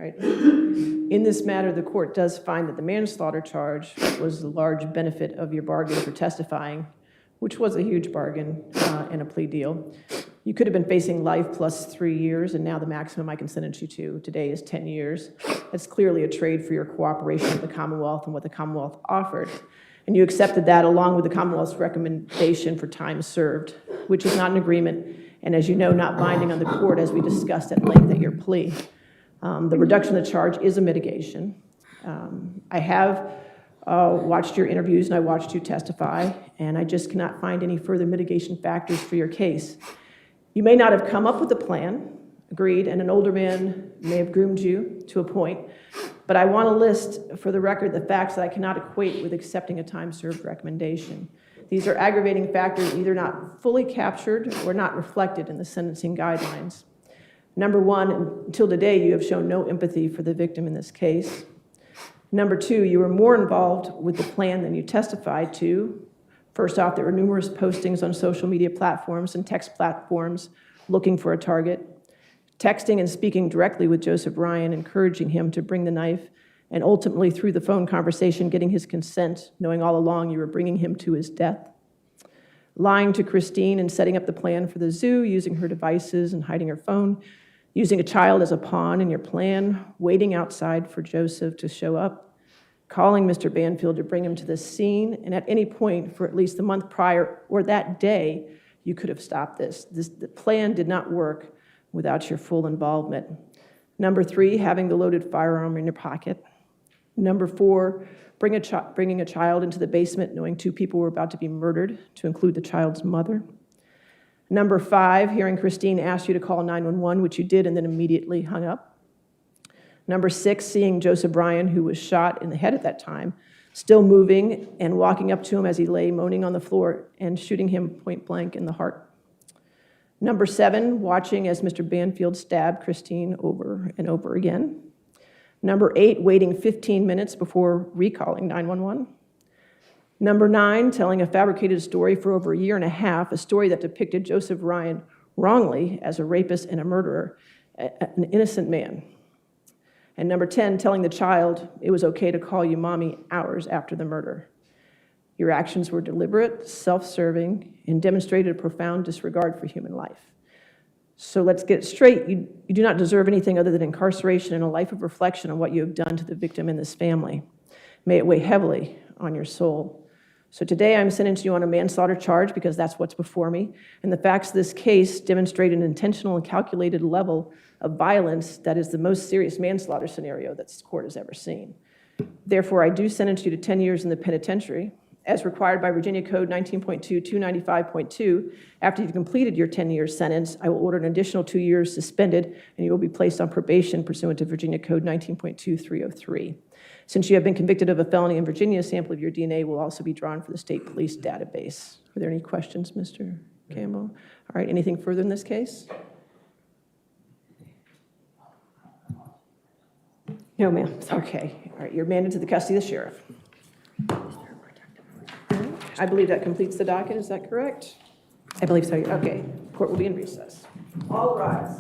right? In this matter, the court does find that the manslaughter charge was a large benefit of your bargain for testifying, which was a huge bargain in a plea deal. You could have been facing life plus 3 years, and now the maximum I can sentence you to today is 10 years. That's clearly a trade for your cooperation with the Commonwealth and what the Commonwealth offered. And you accepted that along with the Commonwealth's recommendation for time served, which is not an agreement, and as you know, not binding on the court, as we discussed at length at your plea. The reduction of the charge is a mitigation. I have watched your interviews and I watched you testify, and I just cannot find any further mitigation factors for your case. You may not have come up with a plan, agreed, and an older man may have groomed you to a point, but I want to list for the record the facts that I cannot equate with accepting a time-served recommendation. These are aggravating factors either not fully captured or not reflected in the sentencing guidelines. Number one, until today, you have shown no empathy for the victim in this case. Number two, you were more involved with the plan than you testified to. First off, there were numerous postings on social media platforms and text platforms looking for a target, texting and speaking directly with Joseph Ryan, encouraging him to bring the knife, and ultimately through the phone conversation, getting his consent, knowing all along you were bringing him to his death. Lying to Christine and setting up the plan for the zoo, using her devices and hiding her phone, using a child as a pawn in your plan, waiting outside for Joseph to show up, calling Mr. Banfield to bring him to the scene, and at any point for at least the month prior or that day, you could have stopped this. The plan did not work without your full involvement. Number three, having the loaded firearm in your pocket. Number four, bringing a child into the basement knowing two people were about to be murdered, to include the child's mother. Number five, hearing Christine ask you to call 911, which you did and then immediately hung up. Number six, seeing Joseph Bryan, who was shot in the head at that time, still moving and walking up to him as he lay moaning on the floor and shooting him point blank in the heart. Number seven, watching as Mr. Banfield stabbed Christine over and over again. Number eight, waiting 15 minutes before recalling 911. Number nine, telling a fabricated story for over a year and a half, a story that depicted Joseph Ryan wrongly as a rapist and a murderer, an innocent man. And number 10, telling the child it was okay to call you mommy hours after the murder. Your actions were deliberate, self-serving, and demonstrated a profound disregard for human life. So let's get it straight. You do not deserve anything other than incarceration and a life of reflection on what you have done to the victim and this family. May it weigh heavily on your soul. So today I'm sentencing you on a manslaughter charge because that's what's before me. And the facts of this case demonstrate an intentional and calculated level of violence that is the most serious manslaughter scenario that this court has ever seen. Therefore, I do sentence you to 10 years in the penitentiary, as required by Virginia Code 19.2, 295.2. After you've completed your 10-year sentence, I will order an additional 2 years suspended, and you will be placed on probation pursuant to Virginia Code 19.2, 303. Since you have been convicted of a felony in Virginia, a sample of your DNA will also be drawn for the state police database. Are there any questions, Mr. Campbell? All right, anything further in this case? No, ma'am. Okay. All right, you're remanded to the custody of the sheriff. I believe that completes the docket. Is that correct? I believe so. Okay. Court will be in recess. All rise.